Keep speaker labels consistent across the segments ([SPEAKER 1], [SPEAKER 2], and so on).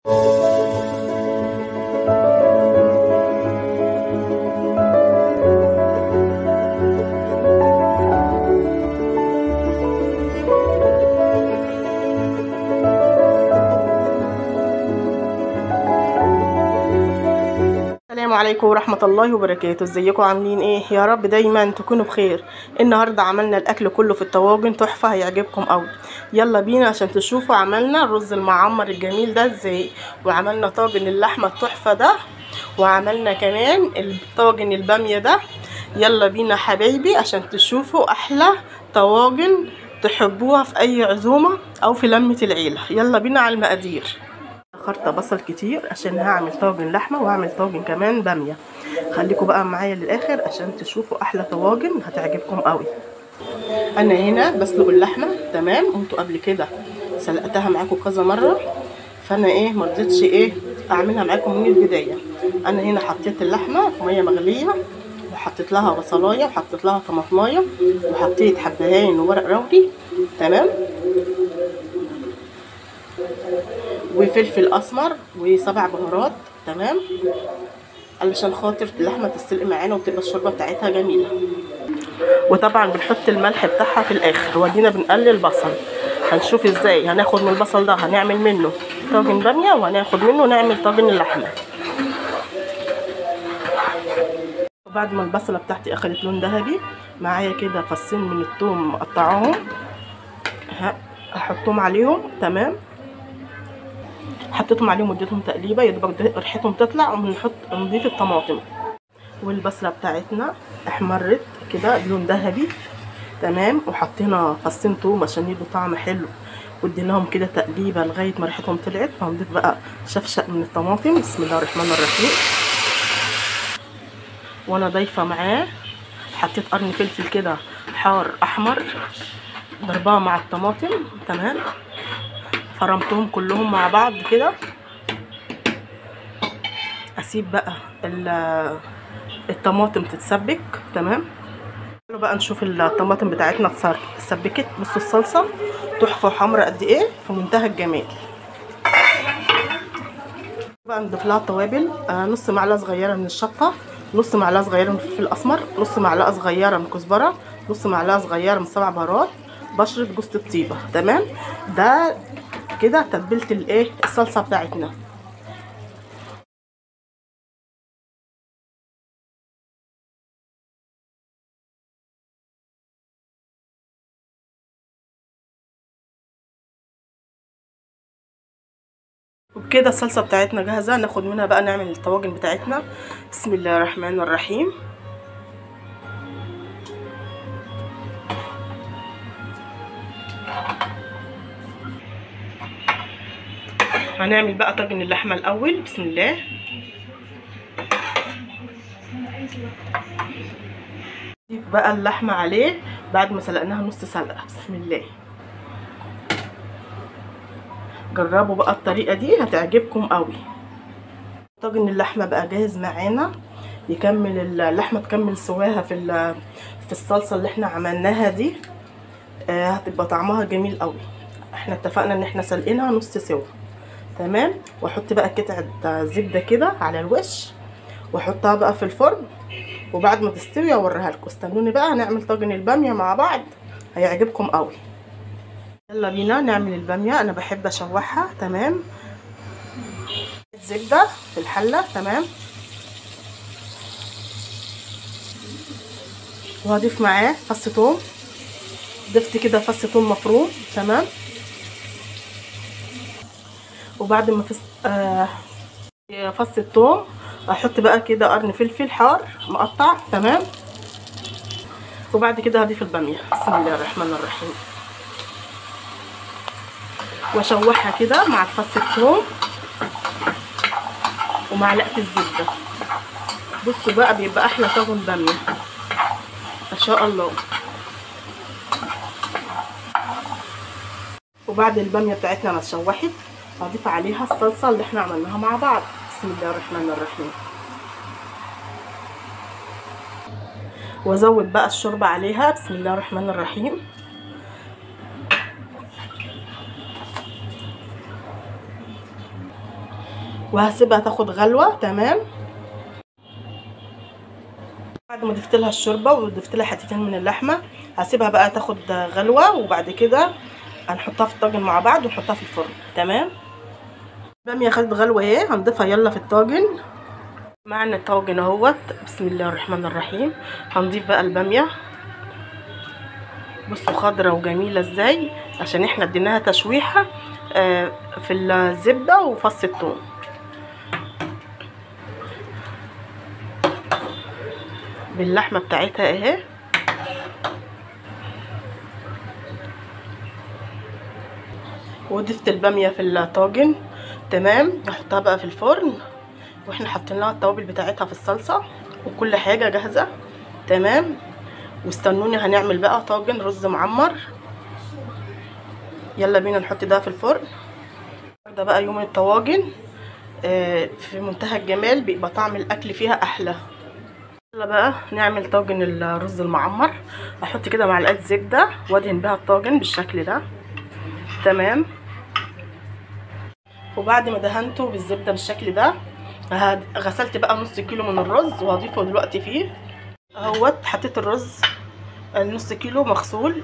[SPEAKER 1] السلام عليكم ورحمة الله وبركاته. ازيكم عاملين ايه؟ يا رب دايما تكونوا بخير. النهاردة عملنا الاكل كله في الطواجن تحفة، هيعجبكم قوي. يلا بينا عشان تشوفوا عملنا الرز المعمر الجميل ده ازاي، وعملنا طاجن اللحمة التحفة ده، وعملنا كمان طاجن البامية ده. يلا بينا حبايبي عشان تشوفوا احلى طواجن تحبوها في اي عزومة او في لمة العيلة. يلا بينا على المقادير. خرطة بصل كتير عشان هعمل طاجن لحمة وهعمل طاجن كمان بامية. خليكم بقى معايا للاخر عشان تشوفوا احلى طواجن هتعجبكم قوي. انا هنا بسلق اللحمة تمام، انتوا قبل كده سلقتها معاكم كذا مرة، فانا مرضتش اعملها معاكم من البداية. انا هنا حطيت اللحمة في مية مغلية، وحطيت لها بصلاية، وحطيت لها طماطمايه، وحطيت حبهان وورق لوري تمام، وفلفل اسمر وسبع بهارات تمام، علشان خاطر اللحمه تستلق معانا وتبقى الشوربه بتاعتها جميله. وطبعا بنحط الملح بتاعها في الاخر. ودينا بنقلل بصل، هنشوف ازاي هناخد من البصل ده هنعمل منه طاجن باميه، وهناخد منه نعمل طاجن اللحمه. وبعد ما البصله بتاعتي اخدت لون ذهبي معايا كده، فصين من الثوم مقطعاهم هحطهم عليهم تمام. حطيتهم عليهم واديتهم تقليبه يا دوبك ريحتهم تطلع، ونضيف الطماطم. والبصله بتاعتنا احمرت كده بلون ذهبي تمام، وحطينا فصين ثوم عشان يدوا طعم حلو، واديناهم كده تقليبه لغايه ما ريحتهم طلعت. فهنضيف بقى شفشق من الطماطم. بسم الله الرحمن الرحيم. وانا ضايفه معاه حطيت قرن فلفل كده حار احمر ضرباه مع الطماطم تمام، فرمتهم كلهم مع بعض كده. اسيب بقى الطماطم تتسبك تمام. تعالوا بقى نشوف الطماطم بتاعتنا اتسبكت. بصوا الصلصه تحفه وحمرا قد ايه، في منتهى الجمال. بقى نضيف لها توابل، نص معلقه صغيره من الشطه، نص معلقه صغيره من الفلفل الاسمر، نص معلقه صغيره من الكزبره، نص معلقه صغيره من سبع بهارات، بشره جوز الطيبه تمام. ده كده تتبيله الصلصه بتاعتنا. وبكده الصلصه بتاعتنا جاهزه، ناخد منها بقى نعمل الطواجن بتاعتنا. بسم الله الرحمن الرحيم. هنعمل بقى طاجن اللحمه الاول. بسم الله. نضيف بقى اللحمه عليه بعد ما سلقناها نص سلقه. بسم الله. جربوا بقى الطريقه دي هتعجبكم قوي. طاجن اللحمه بقى جاهز معانا، يكمل اللحمه تكمل سواها في الصلصه اللي احنا عملناها دي. هتبقى طعمها جميل قوي. احنا اتفقنا ان احنا سلقينها نص سوا تمام. واحط بقى قطعه زبده كده على الوش، واحطها بقى في الفرن، وبعد ما تستوي اوريها لكم. استنوني بقى هنعمل طاجن الباميه مع بعض، هيعجبكم قوي. يلا بينا نعمل الباميه. انا بحب اشوحها تمام، زبده في الحله تمام، وهضيف معاه فص ثوم. ضفت كده فص ثوم مفروم تمام. وبعد ما فص الثوم احط بقى كده قرن فلفل حار مقطع تمام. وبعد كده هضيف الباميه. بسم الله الرحمن الرحيم. واشوحها كده مع فص الثوم ومعلقه الزبده. بصوا بقى بيبقى احلى طاجن باميه ما شاء الله. وبعد الباميه بتاعتنا ما اتشوحت هضيف عليها الصلصه اللي احنا عملناها مع بعض. بسم الله الرحمن الرحيم. وازود بقى الشوربه عليها. بسم الله الرحمن الرحيم. وهسيبها تاخد غلوه. تمام. بعد ما ضفت لها الشوربه وضفت لها حتتين من اللحمه هسيبها بقى تاخد غلوه، وبعد كده هنحطها في الطاجن مع بعض ونحطها في الفرن. تمام. الباميه خدت غلوه اهي، هنضيفها يلا في الطاجن. معنا الطاجن اهوت. بسم الله الرحمن الرحيم. هنضيف بقى الباميه. بصوا خضره وجميله ازاي، عشان احنا اديناها تشويحه في الزبده وفص الثوم. باللحمه بتاعتها اهي. وضفت الباميه في الطاجن. تمام. هحطها بقى في الفرن، واحنا حاطين لها التوابل بتاعتها في الصلصه وكل حاجه جاهزه. تمام. واستنوني هنعمل بقى طاجن رز معمر. يلا بينا نحط ده في الفرن. ده بقى يوم الطواجن في منتهى الجمال، بيبقى طعم الاكل فيها احلى. يلا بقى نعمل طاجن الرز المعمر. احط كده معلقه زبده وادهن بها الطاجن بالشكل ده. تمام. وبعد ما دهنته بالزبده بالشكل ده غسلت بقى نص كيلو من الرز وهضيفه دلوقتي فيه اهوت. حطيت الرز نص كيلو مغسول.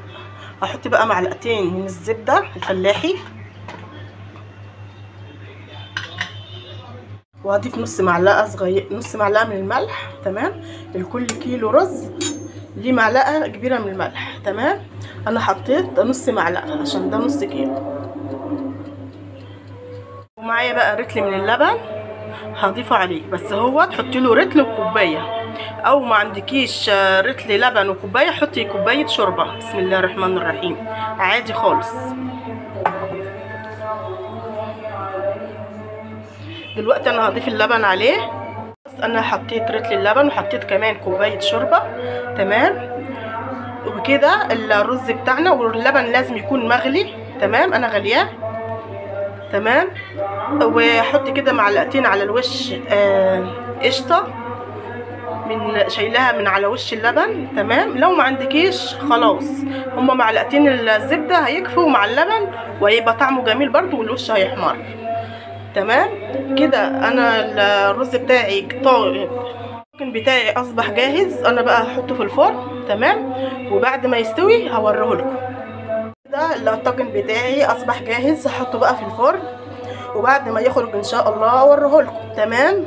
[SPEAKER 1] هحط بقى معلقتين من الزبده الفلاحي، وهضيف نص معلقه من الملح. تمام. لكل كيلو رز ليه معلقه كبيره من الملح. تمام. انا حطيت نص معلقه عشان ده نص كيلو. ومعايا بقى رتل من اللبن هضيفه عليه، بس هو تحطي له رتل وكوبايه، او ما عندكيش رتل لبن وكوبايه حطي كوبايه شوربه. بسم الله الرحمن الرحيم. عادي خالص. دلوقتي انا هضيف اللبن عليه. انا حطيت رتل اللبن وحطيت كمان كوبايه شوربه. تمام. وبكده الرز بتاعنا، واللبن لازم يكون مغلي. تمام. انا غلياه. تمام. وحط كده معلقتين على الوش قشطه من شايلها من على وش اللبن. تمام. لو ما عندكيش خلاص هما معلقتين الزبده هيكفوا مع اللبن، وهيبقى طعمه جميل برضو والوش هيحمر. تمام. كده انا الرز بتاعي الطاجن بتاعي اصبح جاهز. انا بقى هحطه في الفرن. تمام. وبعد ما يستوي هوريه لكم. كده الطاجن بتاعي اصبح جاهز. هحطه بقى في الفرن، وبعد ما يخرج ان شاء الله اوريه لكم. تمام.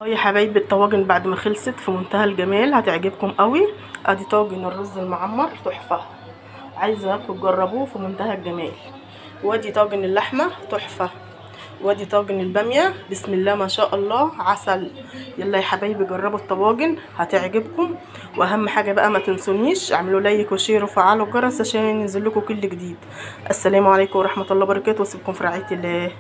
[SPEAKER 1] يا حبايبي الطواجن بعد ما خلصت في منتهى الجمال، هتعجبكم قوي. ادي طاجن الرز المعمر تحفه، عايزاكم تجربوه في منتهى الجمال. وادي طاجن اللحمه تحفه، وادي طاجن الباميه بسم الله ما شاء الله عسل. يلا يا حبايبي جربوا الطواجن هتعجبكم. واهم حاجه بقى ما تنسونيش اعملوا لايك وشير وفعلوا الجرس عشان ينزل لكم كل جديد. السلام عليكم ورحمه الله وبركاته، واسيبكم في رعايه الله.